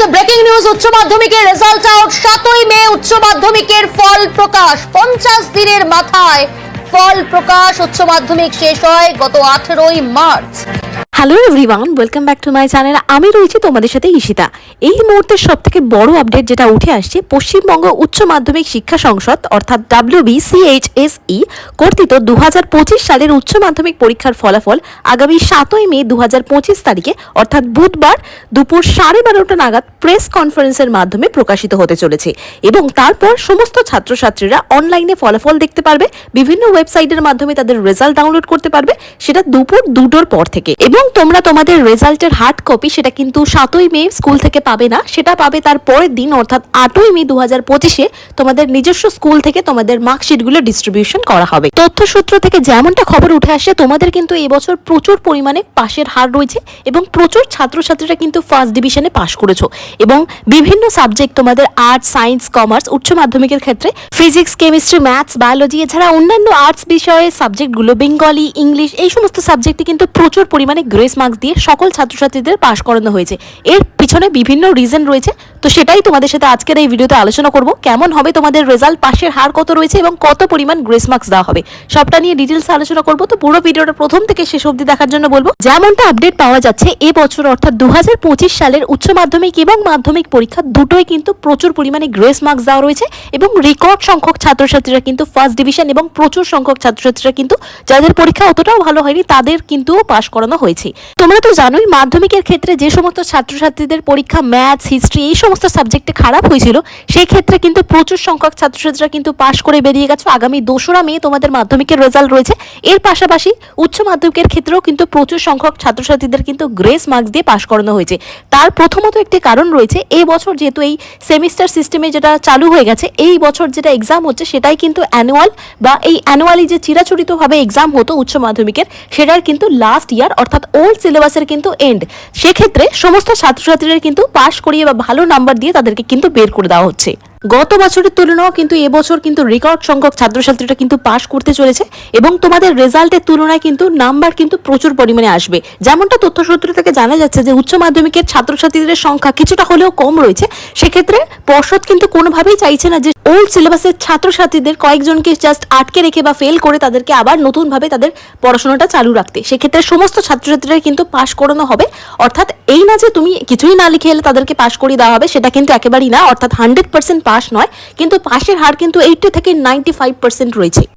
মুহূর্তে breaking news, উচ্চ মাধ্যমিকের রেজাল্ট আউট। 7ই মে উচ্চ মাধ্যমিকের ফল প্রকাশ। 50 দিনের মাথায় ফল প্রকাশ। উচ্চ মাধ্যমিক শেষ হয় গত 18ই March. Hello everyone, welcome back to my channel. আমি রয়েছি তোমাদের সাথে ঈশিতা। এই মুহূর্তের সবথেকে বড় আপডেট যেটা উঠে আসছে, পশ্চিমবঙ্গ উচ্চ মাধ্যমিক শিক্ষা সংসদ অর্থাৎ WBCHSE কর্তৃক 2025 সালের উচ্চ মাধ্যমিক পরীক্ষার ফলাফল আগামী 7ই মে 2025 তারিখে অর্থাৎ বুধবার দুপুর 12:30 নাগাদ প্রেস কনফারেন্সের মাধ্যমে প্রকাশিত হতে চলেছে এবং তারপর সমস্ত ছাত্রছাত্রীরা অনলাইনে ফলাফল দেখতে পারবে, বিভিন্ন ওয়েবসাইটের মাধ্যমে তাদের রেজাল্ট ডাউনলোড করতে পারবে, সেটা দুপুর 2টোর পর থেকে। এবং তোমরা তোমাদের রেজাল্টের হার্ড কপি সেটা কিন্তু 7ই মে স্কুল থেকে পাবে না, সেটা পাবে তার পরের দিন অর্থাৎ 8ই মে 2025-এ তোমাদের নিজস্ব স্কুল থেকে তোমাদের মার্কশিটগুলো ডিস্ট্রিবিউশন করা হবে। তথ্যসূত্র থেকে যেমনটা খবর উঠে আসে, তোমাদের কিন্তু এবছর প্রচুর পরিমাণে পাশের হার রয়েছে এবং প্রচুর ছাত্রছাত্রীরা কিন্তু ফার্স্ট ডিভিশনে পাশ করেছো এবং বিভিন্ন সাবজেক্ট তোমাদের আর্টস, সায়েন্স, কমার্স উচ্চ মাধ্যমিকের ক্ষেত্রে ফিজিক্স, কেমিস্ট্রি, ম্যাথস, বায়োলজি এছাড়া অন্যান্য আর্টস বিষয়ে সাবজেক্টগুলো বেঙ্গলি, ইংলিশ এই সমস্ত সাবজেক্টে কিন্তু প্রচুর পরিমাণে গ্রেস মার্কস দিয়ে সকল ছাত্রছাত্রীদের পাশ করানো হয়েছে। এর পিছনে বিভিন্ন রিজন রয়েছে, তো সেটাই তোমাদের সাথে আজকের এই ভিডিওতে আলোচনা করব। কেমন হবে তোমাদের রেজাল্ট, পাশের হার কত রয়েছে এবং কত পরিমাণ গ্রেস মার্কস দেওয়া হবে, সবটা নিয়ে ডিটেলস আলোচনা করব। তো পুরো ভিডিওটা প্রথম থেকে শেষ অবধি দেখার জন্য বলবো। যেমনটা আপডেট পাওয়া যাচ্ছে, এবছর অর্থাৎ 2025 সালের উচ্চ মাধ্যমিক এবং মাধ্যমিক পরীক্ষা দুটোই কিন্তু প্রচুর পরিমাণে গ্রেস মার্কস দেওয়া রয়েছে এবং রেকর্ড সংখ্যক ছাত্রছাত্রীরা কিন্তু ফার্স্ট ডিভিশন এবং প্রচুর সংখ্যক ছাত্রছাত্রীরা কিন্তু যাদের পরীক্ষা অতটাও ভালো হয়নি তাদের কিন্তু পাশ করানো হয়েছে। তোমরা তো জানোই মাধ্যমিকের ক্ষেত্রে যে সমস্ত ছাত্রছাত্রীদের পরীক্ষা ম্যাথস, হিস্ট্রি এই সমস্ত সাবজেক্টে খারাপ হয়েছিল, সেই ক্ষেত্রে কিন্তু প্রচুর সংখ্যক ছাত্রছাত্রীরা কিন্তু পাশ করে বেরিয়ে গেছে। আগামী 2রা মে তোমাদের মাধ্যমিকের রেজাল্ট রয়েছে। এর পাশাপাশি উচ্চ মাধ্যমিকের ক্ষেত্রেও কিন্তু প্রচুর সংখ্যক ছাত্রছাত্রীদের কিন্তু গ্রেস মার্কস দিয়ে পাশ করানো হয়েছে। তার প্রথমত একটি কারণ রয়েছে, এই বছর যেহেতু এই সেমিস্টার সিস্টেমে যেটা চালু হয়ে গেছে, এই বছর যেটা এক্সাম হচ্ছে সেটাই কিন্তু অ্যানুয়াল বা এই অ্যানুয়ালি যে চিরাচরিতভাবে এক্সাম হতো উচ্চ মাধ্যমিকের, সেটার কিন্তু লাস্ট ইয়ার অর্থাৎ ওল্ড সিলেবাসের কিন্তু এন্ড। সেক্ষেত্রে সমস্ত ছাত্রছাত্রীদের কিন্তু পাশ করিয়ে বা ভালো নাম্বার দিয়ে তাদেরকে কিন্তু বের করে দেওয়া হচ্ছে। গত বছরের তুলনাও কিন্তু এবছর কিন্তু রেকর্ড সংখ্যক ছাত্রছাত্রীরা কিন্তু পাশ করতে চলেছে এবং তোমাদের রেজাল্টের তুলনায় কিন্তু নাম্বার কিন্তু প্রচুর পরিমাণে আসবে। যেমনটা তথ্যসূত্র থেকে জানা যাচ্ছে যে উচ্চ মাধ্যমিকের ছাত্রছাত্রীদের সংখ্যা কিছুটা হলেও কম রয়েছে। সেক্ষেত্রে পর্ষদ কিন্তু কোনোভাবেই চাইছে না যে ওল্ড সিলেবাসের ছাত্রছাত্রীদের কয়েকজনকে জাস্ট আটকে রেখে বা ফেল করে তাদেরকে আবার নতুনভাবে তাদের পড়াশোনাটা চালু রাখতে। সেক্ষেত্রে সমস্ত ছাত্রছাত্রীরা কিন্তু পাশ করানো হবে। অর্থাৎ এই না যে তুমি কিছুই না লিখে এলে তাদেরকে পাশ করিয়ে দেওয়া হবে, সেটা কিন্তু একেবারেই না। অর্থাৎ 100% পাস নয়, কিন্তু পাশের হার কিন্তু 80 থেকে 95% রয়েছে।